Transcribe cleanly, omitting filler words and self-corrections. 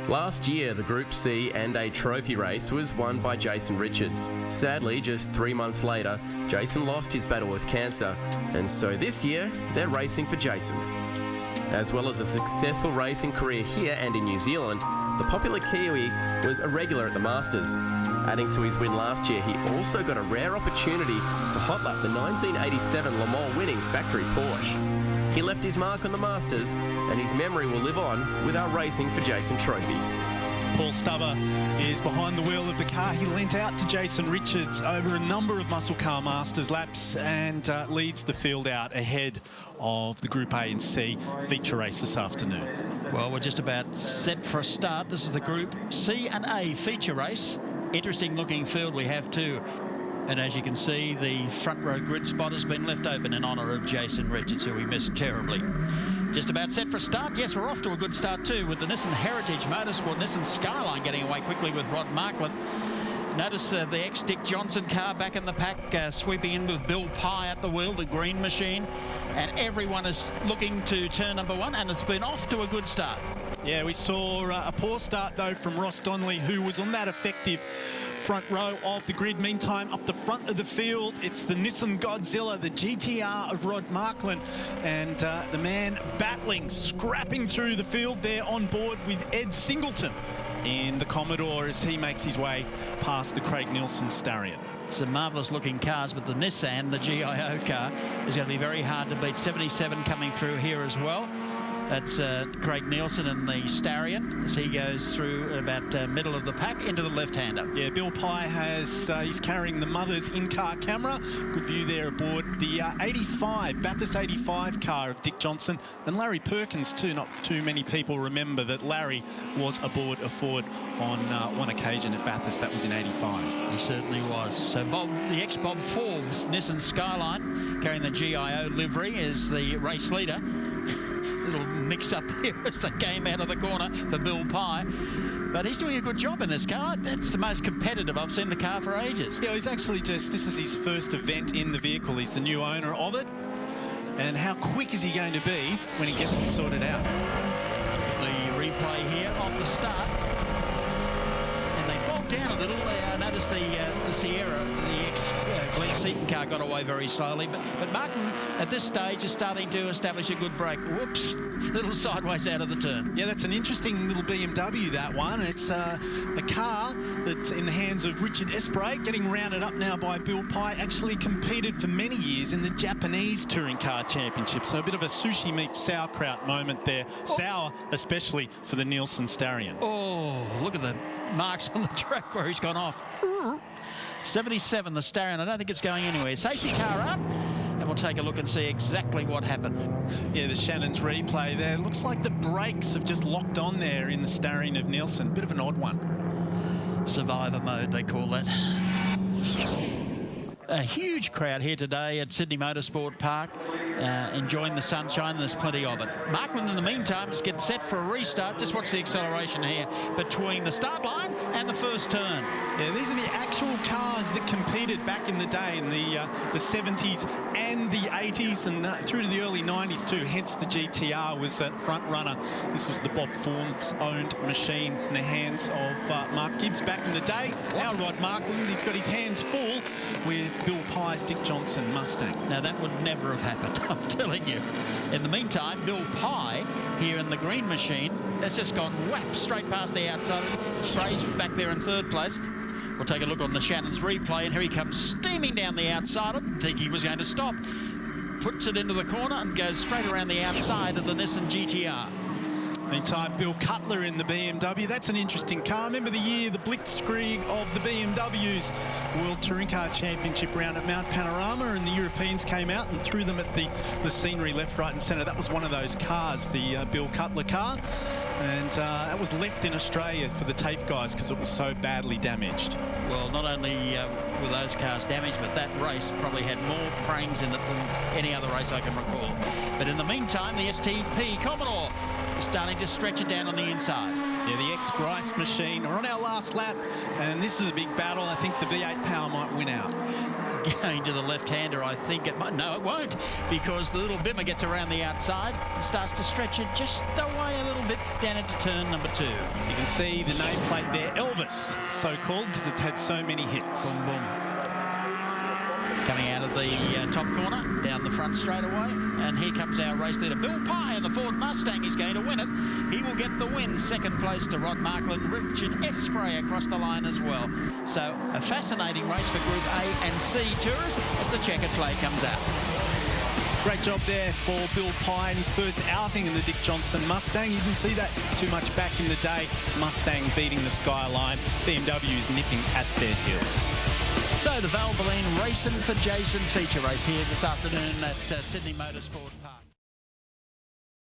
Last year, the Group C and A trophy race was won by Jason Richards. Sadly, just 3 months later, Jason lost his battle with cancer, and so this year, they're racing for Jason. As well as a successful racing career here and in New Zealand, the popular Kiwi was a regular at the Masters. Adding to his win last year, he also got a rare opportunity to hot lap the 1987 Le Mans winning factory Porsche. He left his mark on the Masters, and his memory will live on with our Racing for Jason trophy. Paul Stubber is behind the wheel of the car. He lent out to Jason Richards over a number of Muscle Car Masters laps and leads the field out ahead of the Group A and C feature race this afternoon. Well, we're just about set for a start. This is the Group C and A feature race. Interesting looking field we have too. And as you can see, the front row grid spot has been left open in honour of Jason Richards, who we missed terribly. Just about set for a start. Yes, we're off to a good start too, with the Nissan Heritage Motorsport Nissan Skyline getting away quickly with Rod Markland. Notice the ex-Dick Johnson car back in the pack, sweeping in with Bill Pye at the wheel, the green machine. And everyone is looking to turn number one, and it's been off to a good start. Yeah, we saw a poor start, though, from Ross Donnelly, who was on that effective front row of the grid. Meantime, up the front of the field, it's the Nissan Godzilla, the GTR of Rod Markland, and the man battling, scrapping through the field there on board with Ed Singleton in the Commodore as he makes his way past the Craig Nielsen Starion. Some marvellous looking cars, but the Nissan, the GIO car, is going to be very hard to beat. 77 coming through here as well. That's Craig Nielsen in the Starion as he goes through about middle of the pack into the left-hander. Yeah, Bill Pye has, he's carrying the mother's in-car camera. Good view there aboard the 85, Bathurst 85 car of Dick Johnson. And Larry Perkins too. Not too many people remember that Larry was aboard a Ford on one occasion at Bathurst. That was in 85. He certainly was. So Bob, the ex-Bob Forbes Nissan Skyline, carrying the GIO livery, is the race leader. Little mix-up here as they came out of the corner for Bill Pye. But he's doing a good job in this car. That's the most competitive I've seen the car for ages. Yeah, he's actually this is his first event in the vehicle. He's the new owner of it. And how quick is he going to be when he gets it sorted out? The replay here off the start. And they bogged down a little. Notice the Sierra, the ex-Glenn Seaton car got away very slowly. But Martin, at this stage, is starting to establish a good break. Whoops, little sideways out of the turn. Yeah, that's an interesting little BMW, that one. It's a car that's in the hands of Richard Esprey, getting rounded up now by Bill Pye. Actually competed for many years in the Japanese Touring Car Championship. So a bit of a sushi meets sauerkraut moment there. Oh. Sour, especially for the Nielsen Starion. Oh, look at the marks on the track where he's gone off. 77, the Starion. I don't think it's going anywhere. Safety car up, and we'll take a look and see exactly what happened. Yeah, the Shannon's replay there. Looks like the brakes have just locked on there in the Starion of Nielsen. Bit of an odd one. Survivor mode, they call that. A huge crowd here today at Sydney Motorsport Park, enjoying the sunshine. There's plenty of it. Markland, in the meantime, is getting set for a restart. Just watch the acceleration here between the start line and the first turn. Yeah, these are the actual cars that competed back in the day in the 70s and the 80s and through to the early 90s too. Hence the GTR was that front runner. This was the Bob Forbes owned machine in the hands of Mark Gibbs back in the day. Now Rod Markland, he's got his hands full with Bill Pye's Dick Johnson Mustang. Now that would never have happened, I'm telling you. In the meantime, Bill Pye here in the green machine has just gone whap straight past the outside. Spray's back there in third place. We'll take a look on the Shannon's replay, and here he comes steaming down the outside. I didn't think he was going to stop. Puts it into the corner and goes straight around the outside of the Nissan GTR. Meantime, Bill Cutler in the BMW. That's an interesting car. Remember the year, the blitzkrieg of the BMWs. World Touring Car Championship round at Mount Panorama, and the Europeans came out and threw them at the scenery left, right and centre. That was one of those cars, the Bill Cutler car. And that was left in Australia for the TAFE guys because it was so badly damaged. Well, not only were those cars damaged, but that race probably had more prangs in it than any other race I can recall. But in the meantime, the STP Commodore is starting to stretch it down on the inside. Yeah, the ex-Grice machine are on our last lap, and this is a big battle. I think the V8 power might win out. going to the left-hander, I think it might. No, it won't, because the little Bimmer gets around the outside and starts to stretch it just away a little bit down into turn number 2. You can see the nameplate there, Elvis, so called because it's had so many hits. Boom, boom. Coming out of the top corner, down the front straight away, and here comes our race leader, Bill Pye, and the Ford Mustang is going to win it. He will get the win. Second place to Rod Markland, Richard Espray across the line as well. So a fascinating race for Group A and C tours as the checkered flag comes out. Great job there for Bill Pye in his first outing in the Dick Johnson Mustang. You didn't see that too much back in the day. Mustang beating the Skyline. BMW's nipping at their heels. So the Valvoline Racing for Jason feature race here this afternoon at Sydney Motorsport Park.